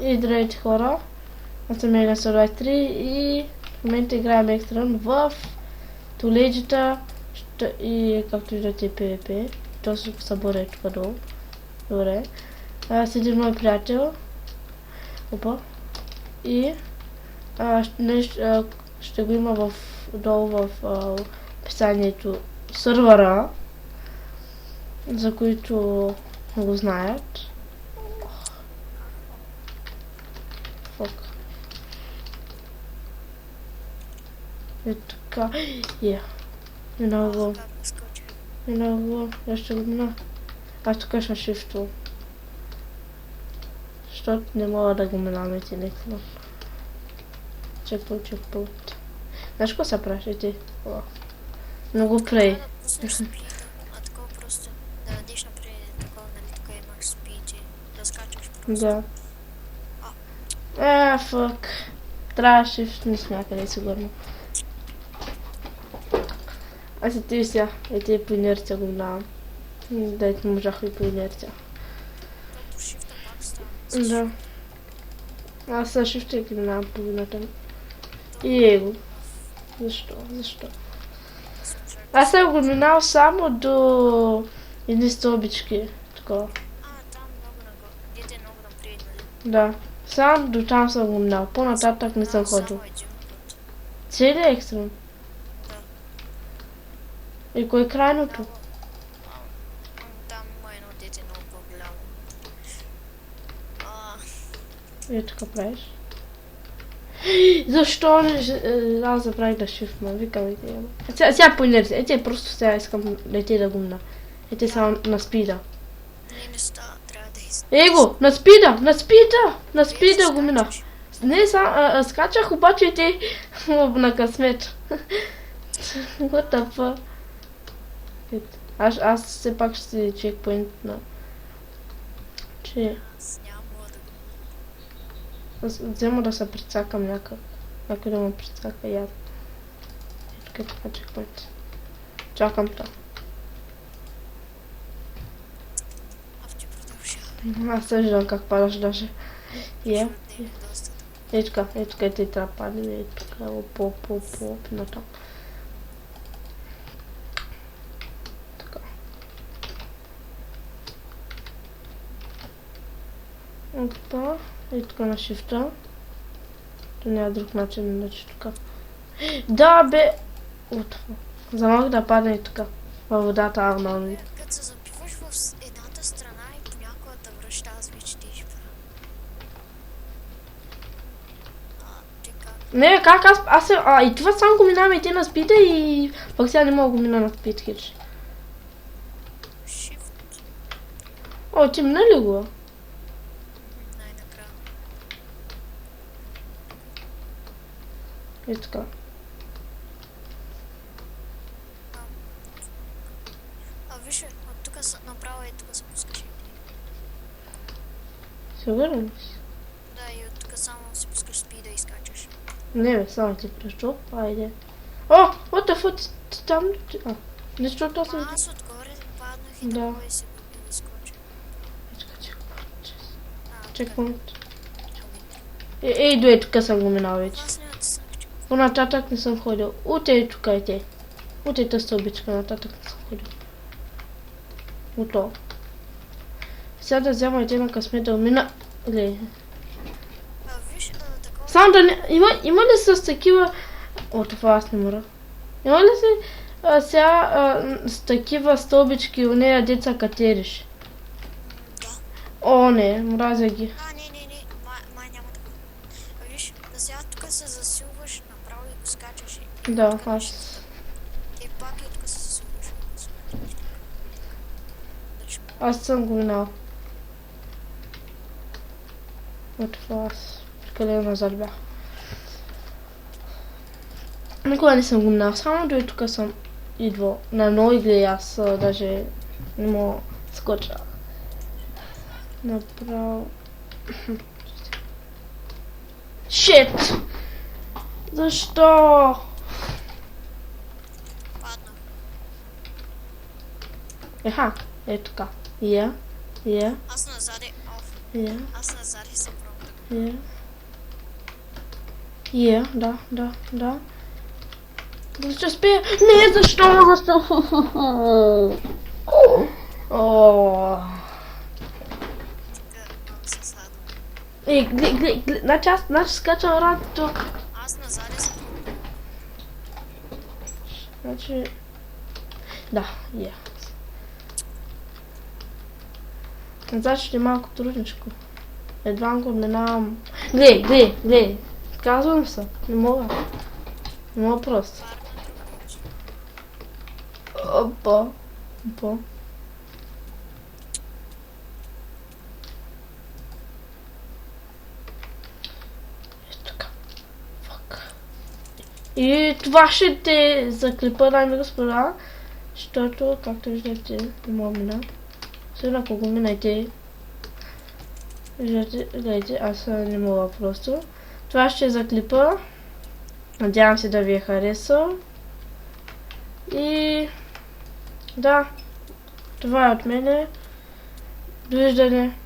И здравейте хора, аз съм Мега 123 и в момента играем екстран в Толеджата и както виждате PvP. То се събора тук долу. Добре. Седи мой приятел. Опа. И ще го има долу в описанието сървъра, за които го знаят. Е така. Много. Я ще го мина. Аз тук ще шифтвам. Защото не мога да го минаваме телефон. Чекпунт. Знаеш какво се прави ти? Много плей. Такова просто да дадеш напред такова, нали, тук имаш спид и да скачаш Да. просто. Фък. Трябва да шифтнеш някъде сигурно. Аз и ти сега, и по инерция го минавам. Дайте можах и по инерция. То по шифта пак става. Да. Аз със шифта ги минавам половината. И его. Защо? Аз съм го минал само до едни стълбички. Такова. Там много нагоре. Дете много напред, нали? Да. Само до там съм го минал. По-нататък не съм ходил. Само един път. Целият екстрем. Да. И кой е крайното? Там има едно дете много по-голямо. И така правиш. Защо не... Аз забравих да шифтна. Викам и ти. Сега по инерция. Ете просто сега искам да го мина. Ете само на спида. Не става, трябва да Его! На спида го мина. Не, скачах, обаче те на късмет. What the fuck? Аз все пак ще си чекпоинт на... Че... Аз няма да го... Взема да се прицакам някак. Някой да ме прицака и аз. Ето така чекпоинт. Чакам там. Авто продължава. Аз се виждам как падаш даже. Защото не е доста. Ето така, те трябва да падне. Ето така, оп, натам. Така. Опа. Ето така на шифта. То няма друг начин, иначе така. Да, бе! Отва. Замах да падне и така. Във водата авнално. Като се запиваш в едната страна и понякога да връща, аз вече ти ще правя. Ти как? Не, как и това само го минаваме и те на спида и пък сега не мога го мина на спид хич. Shift. О, ти мина ли го? Най-накрая. Ето така. Виж, от тук направо и тук се пускаш. Сигурен ли си? Да, и от тук само си пускаш спида и скачаш. Не бе, само ти пръщо. Айде. О, what the fuck, там... Нищо от това Аз отгоре паднах и Да. долу и се изкоча. Чекпоинт. Ей, до тук съм го минал вече. Аз няма да съм чекал. По-нататък не съм ходил. Уте тук е те. Уте та стълбичка, нататък не съм ходил. Ото. Сега да взема и те на късмет да мина. Ле. Виж, такова... Само да не... Има ли с такива... О, това аз не мора. Има ли си сега с такива стълбички у нея деца катериш? Да. О, не, мразя ги. Не. Май няма такова. Виж, сега тук се засилваш направо и го скачаш и... Да, аз... И пак и тук се засилваш и го скачаш. Държи му. Аз съм го минал. От това аз. Къде назад бях. Никога не съм го минал. Само до и тук съм идвал. На много игри аз даже не мога да скоча. Направо... Шит! Защо? Паднах. Еха, ето така. Я. Аз назад Я. Аз назад и се пробвам Да. Да сейчас успею. Не, за что? О. Така, много се садам. Значи аз скачам радото. Аз назад съм. Значи... Да, Значи ще е малко трудничко. Едва го минавам. Глей. Казвам се. Не мога просто. Опа. И това ще те заклипа, дами и господа, защото, както виждате, не мога мина. Сега ако го минайте, виждате, гледайте, аз не мога просто. Това ще заклипа. Надявам се да ви е харесал. И да, това е от мене. Довиждане.